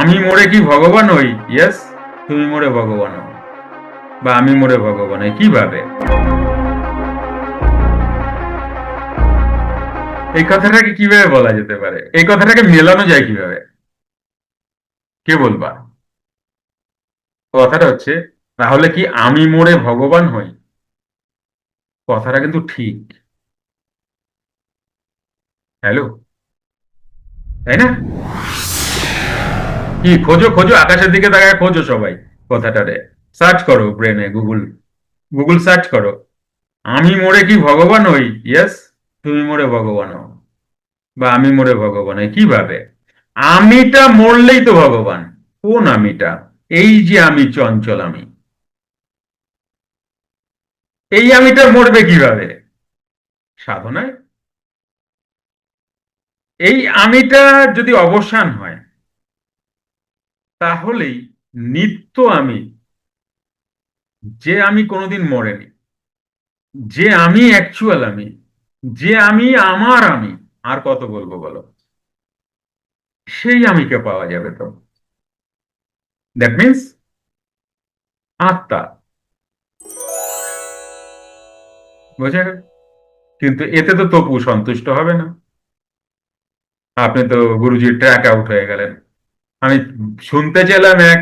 আমি মরে কি ভগবান হই? ইয়েস, তুমি মরে ভগবান হও, বা আমি মরে ভগবান হই। কিভাবে? এই কথাটাকে কিভাবে বলা যেতে পারে? এই কথাটাকে মেলানো যায় কিভাবে? কে বলবা? কথাটা হচ্ছে, তাহলে কি আমি মরে ভগবান হই? কথাটা কিন্তু ঠিক। হ্যালো, তাই না? কি খোঁজো খোঁজো, আকাশের দিকে তাকায় খোঁজো সবাই কথাটারে। সার্চ করো ব্রেনে, গুগল গুগল সার্চ করো। আমি মরে কি ভগবান হই? ইয়েস, তুমি মরে ভগবান হও, বা আমি মরে ভগবান হই। কিভাবে? আমিটা মরলেই তো ভগবান। কোন আমিটা? এই যে আমি, চঞ্চল আমি, এই আমিটা মরবে কিভাবে? সাধনায়। এই আমিটা যদি অবসান হয়, তাহলেই নিত্য আমি, যে আমি কোনোদিন মরেনি, যে আমি অ্যাকচুয়াল আমি, যে আমি আমার আমি, আর কত বলবো বলো, সেই আমিকে পাওয়া যাবে তো। দ্যাট মিনস আত্মা। বোঝা গেল? কিন্তু এতে তো তপু সন্তুষ্ট হবে না। আপনি তো গুরুজির ট্র্যাক আউট হয়ে গেলেন। আমি শুনতে চাইলাম এক,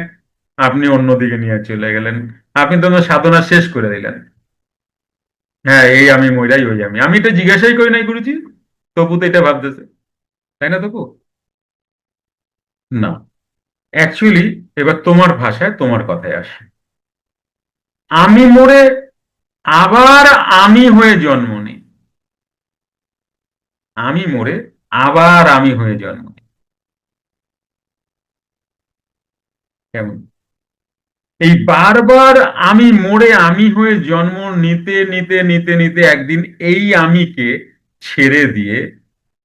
আপনি অন্যদিকে নিয়ে চলে গেলেন। আপনি তো আমার সাধনা শেষ করে দিলেন। হ্যাঁ, এই আমি মইরাই, ওই আমি এটা জিজ্ঞাসাই করি নাই গুরুজি। তপু তো এটা ভাবতেছে, তাই না তপু? না, অ্যাকচুয়ালি এবার তোমার ভাষায়, তোমার কথায় আসে। আমি মরে আবার আমি হয়ে জন্ম নিই। আমি মরে আবার আমি হয়ে জন্ম নিই। কেমন? এই বারবার আমি মরে আমি হয়ে জন্ম নিতে নিতে নিতে নিতে একদিন এই আমিকে ছেড়ে দিয়ে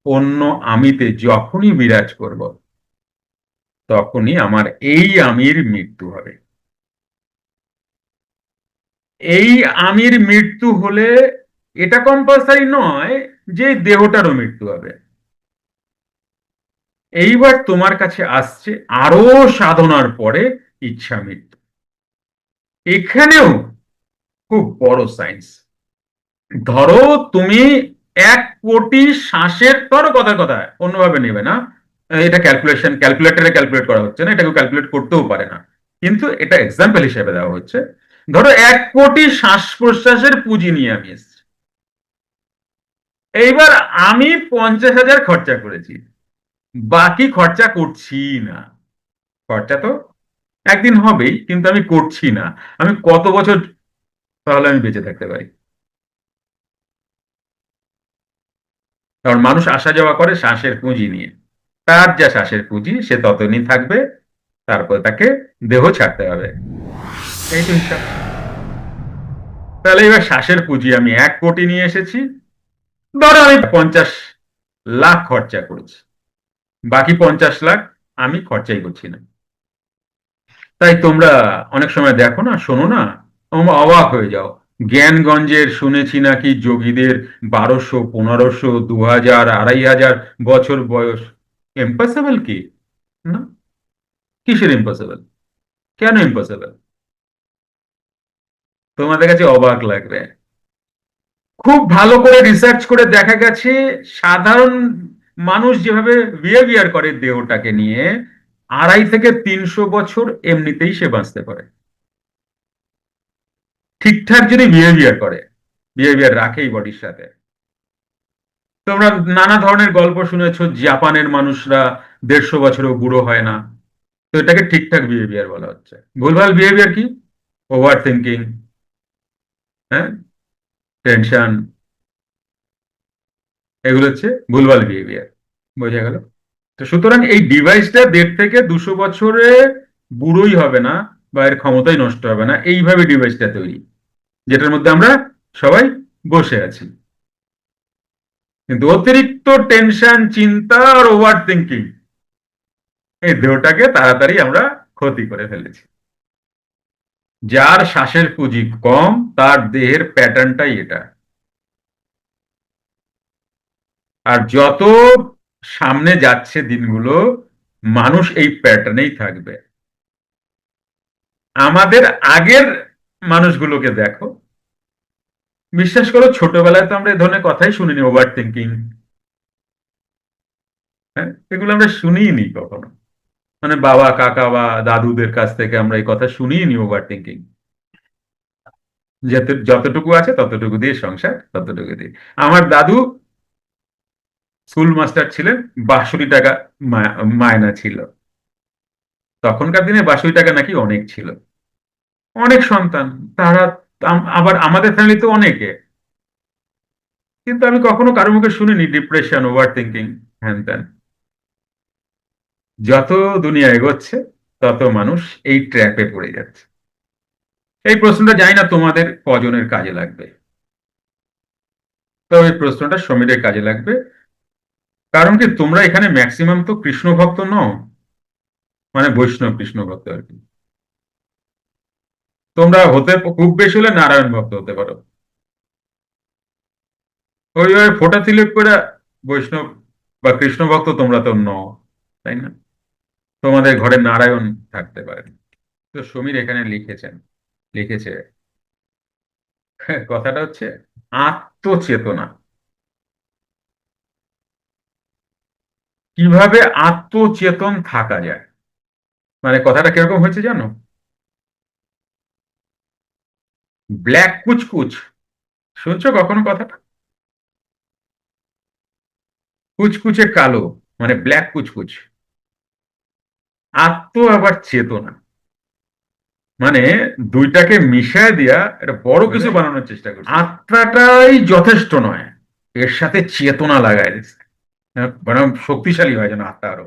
অন্য আমিতে যখনই বিরাজ করব, তখনই আমার এই আমির মৃত্যু হবে। এই আমির মৃত্যু হলে এটা কম্পালসারি নয় যে দেহটারও মৃত্যু হবে। এইবার তোমার কাছে আসছে আরো সাধনার পরে ইচ্ছা মৃত্যু। এখানেও খুব বড় সায়েন্স। ধরো তুমি 1 কোটি শ্বাসের, ধরো কথার কথা, অন্যভাবে নেবে না, এটা ক্যালকুলেটরে ক্যালকুলেট করা হচ্ছে না, এটাকে ক্যালকুলেট করতেও পারে না, কিন্তু এটা এক্সাম্পল হিসেবে দেওয়া হচ্ছে। ধরো 1 কোটি শ্বাস প্রশ্বাসের পুঁজি নিয়ে আমি এসেছি। এইবার আমি 50,000 খরচা করেছি, বাকি খরচা করছি না। খরচা তো একদিন হবেই, কিন্তু আমি করছি না। আমি কত বছর তাহলে আমি বেঁচে থাকতে পারি? কারণ মানুষ আসা যাওয়া করে শ্বাসের পুঁজি নিয়ে। তার যা শ্বাসের পুঁজি, সে ততদিনই থাকবে, তারপর তাকে দেহ ছাড়তে হবে। এই তো হিসাব। তাহলে এবার শ্বাসের পুঁজি আমি 1 কোটি নিয়ে এসেছি, ধরো আমি 50 লাখ খরচা করেছি, বাকি 50 লাখ আমি খরচাই করছি না। তাই তোমরা অনেক সময় দেখো না, শোনো না, তোমরা অবাক হয়ে যাও। জ্ঞানগঞ্জের শুনেছি নাকি যোগীদের 1200, 1500, 2000, 2500 বছর বয়স। ইম্পসিবল কি? না। কিসের ইম্পসিবল? কেন ইম্পসিবল? তোমাদের কাছে অবাক লাগবে। খুব ভালো করে রিসার্চ করে দেখা গেছে, সাধারণ মানুষ যেভাবে বিহেভিয়ার করে দেহটাকে নিয়ে, 250 থেকে 300 বছর এমনিতেই সে বাঁচতে পারে, ঠিকঠাক যদি বিহেভিয়ার করে, বিহেভিয়ার রাখে এই বডির সাথে। তোমরা নানা ধরনের গল্প শুনেছো, জাপানের মানুষরা 150 বছরেও বুড়ো হয় না। তো এটাকে ঠিকঠাক বিহেভিয়ার বলা হচ্ছে। ভুলভাল বিহেভিয়ার কি? ওভার থিঙ্কিং, হ্যাঁ, টেনশন, এগুলো হচ্ছে ভুলভাল বিহেভিয়ার। বোঝা গেল? তো সুতরাং এই ডিভাইসটা 150 থেকে 200 বছরে বুড়োই হবে না, বা এর ক্ষমতাই নষ্ট হবে না, এইভাবে ডিভাইসটা তৈরি, যেটার মধ্যে আমরা সবাই বসে আছি। কিন্তু অতিরিক্ত টেনশন, চিন্তা আর ওভার থিঙ্কিং এই দেহটাকে তাড়াতাড়ি আমরা ক্ষতি করে ফেলেছি। যার শ্বাসের পুঁজি কম, তার দেহের প্যাটার্নটাই এটা। আর যত সামনে যাচ্ছে দিনগুলো, মানুষ এই প্যাটার্নেই থাকবে। আমাদের আগের মানুষগুলোকে দেখো, বিশ্বাস করো ছোটবেলায় তো আমরা এই ধরনের কথাই শুনিনি, ওভার থিঙ্কিং, হ্যাঁ, এগুলো আমরা শুনিনি কখনো। মানে বাবা কাকা বা দাদুদের কাছ থেকে আমরা এই কথা শুনিনি, ওভার থিঙ্কিং। যতটুকু আছে ততটুকু দিয়ে সংসার, ততটুকু দিয়ে। আমার দাদু স্কুল মাস্টার ছিলেন, 62 টাকা মায়না ছিল। তখনকার দিনে 62 টাকা নাকি অনেক ছিল, অনেক সন্তান তারা। আবার আমাদের ফ্যামিলিতে অনেকে, কিন্তু আমি কখনো কারো মুখে শুনিনি ডিপ্রেশন, ওভার থিঙ্কিং, হ্যান ত্যান। যত দুনিয়া এগোচ্ছে তত মানুষ এই ট্র্যাপে পড়ে যাচ্ছে। এই প্রশ্নটা জানি না তোমাদের কজনের কাজে লাগবে, তবে এই প্রশ্নটা সমীরের কাজে লাগবে। কারণ কি, তোমরা এখানে ম্যাক্সিমাম তো কৃষ্ণ ভক্ত নও, মানে বৈষ্ণব কৃষ্ণ ভক্ত আর কি। তোমরা হতে খুব বেশি হলে নারায়ণ ভক্ত হতে পারো, ওইভাবে ফোটা তিলক করে বৈষ্ণব বা কৃষ্ণ ভক্ত তোমরা তো নও, তাই না? তোমাদের ঘরে নারায়ণ থাকতে পারে। তো সমীর এখানে লিখেছে কথাটা হচ্ছে আত্মচেতনা। কিভাবে আত্মচেতন থাকা যায়, মানে কথাটা কিরকম হয়েছে জানো? ব্ল্যাক কুচকুচ, শুনছো কখনো কথাটা? কুচকুচে কালো, মানে ব্ল্যাক কুচকুচ। আত্ম আবার চেতনা, মানে দুইটাকে মিশায় দিয়া এটা বড় কিছু বানানোর চেষ্টা করছে। আত্মাটাই যথেষ্ট নয়, এর সাথে চেতনা লাগায় দিচ্ছে, মানে শক্তিশালী হয় যেন আত্মা আরো।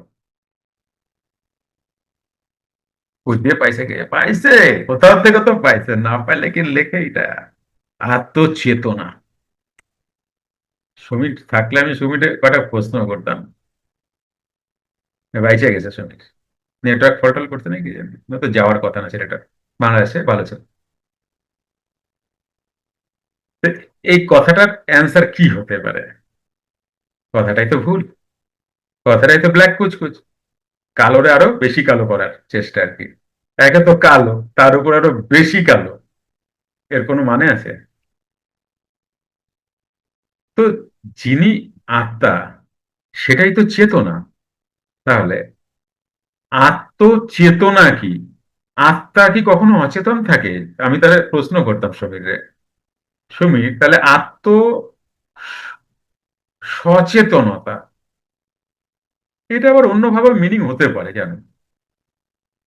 বুঝতে পাইছে কে পাইছে? কোথাও থেকে তো পাইছে, না পাইলে কি লেখে এটা? আত্মচেতনা। সুমিত থাকলে আমি সুমিটের কটা প্রশ্ন করতাম। বাইচে গেছে সুমিত, নেটওয়ার্ক ফল্টল করতে নাকি জানি, না তো যাওয়ার কথা না ছেলেটা, বাংলাদেশে ভালো ছিল। তো এই কথাটার অ্যান্সার কি হতে পারে? কথাটাই তো ভুল, কথাটাই তো ব্ল্যাক কুচকুচ, কালোরে আরো বেশি কালো করার চেষ্টা আর কি। একে তো কালো, তার উপর আরো বেশি কালো, এর কোনো মানে আছে? তো যিনি আত্মা, সেটাই তো চেতনা। তাহলে আত্মচেতনা কি? আত্মা কি কখনো অচেতন থাকে? আমি তাহলে প্রশ্ন করতাম সমীরে, সমীর তাহলে সচেতনতা, এটা আবার অন্যভাবে মিনিং হতে পারে জানো?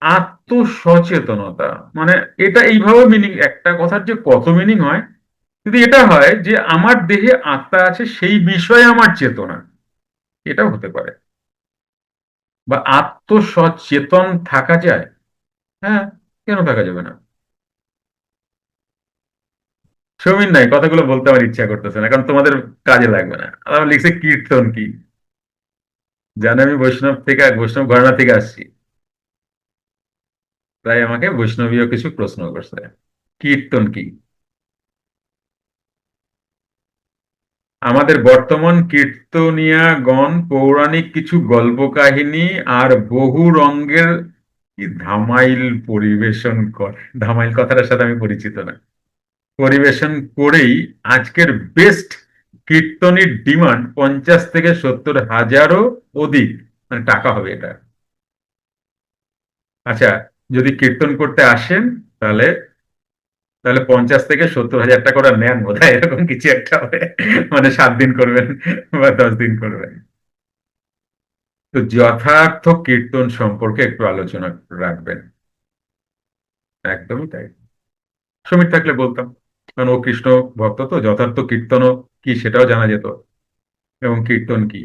আত্মসচেতনতা মানে এটা এইভাবে মিনিং, একটা কথার যে কত মিনিং হয়। যদি এটা হয় যে আমার দেহে আত্মা আছে, সেই বিষয়ে আমার চেতনা, এটাও হতে পারে। বা আত্মসচেতন থাকা যায়, হ্যাঁ, কেন থাকা যাবে না? সমীর নাই, কথাগুলো বলতে আমার ইচ্ছা করতেছে না, কারণ তোমাদের কাজে লাগবে না। আর আমার লিখছে কীর্তন কি, জানে আমি বৈষ্ণব ঘরানা থেকে আসছি, তাই আমাকে বৈষ্ণবীয় কিছু প্রশ্ন করছে। কীর্তন কি? আমাদের বর্তমান কীর্তনিয়াগণ পৌরাণিক কিছু গল্প কাহিনী আর বহু রঙের কি ধামাইল পরিবেশন করে, ধামাইল কথাটার সাথে আমি পরিচিত না, পরিবেশন করেই আজকের বেস্ট কীর্তনীর ডিমান্ড 50 থেকে 70 হাজারও অধিক, মানে টাকা হবে এটা। আচ্ছা, যদি কীর্তন করতে আসেন, তাহলে তাহলে 50 থেকে 70 হাজার টাকা ওরা নেন বোধ হয়, এরকম কিছু একটা হবে। মানে 7 দিন করবেন বা 10 দিন করবেন। তো যথার্থ কীর্তন সম্পর্কে একটু আলোচনা রাখবেন। একদমই তাই, সমীর থাকলে বলতাম, কারণ ও কৃষ্ণ ভক্ত, তো যথার্থ কীর্তনও কি সেটাও জানা যেত, এবং কীর্তন কি।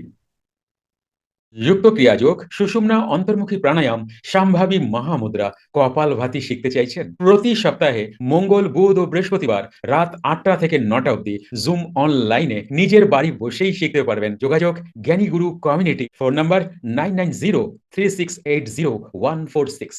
যুক্ত ক্রিয়াযোগ, সুষুম্না অন্তর্মুখী প্রাণায়াম, সম্ভাবী মহামুদ্রা, কপালভাতি শিখতে চাইছেন? প্রতি সপ্তাহে মঙ্গল, বুধ ও বৃহস্পতিবার রাত 8টা থেকে 9টা অবধি জুম অনলাইনে নিজের বাড়ি বসেই শিখতে পারবেন। যোগাযোগ জ্ঞানী গুরু কমিউনিটি, ফোন নাম্বার 9903680146।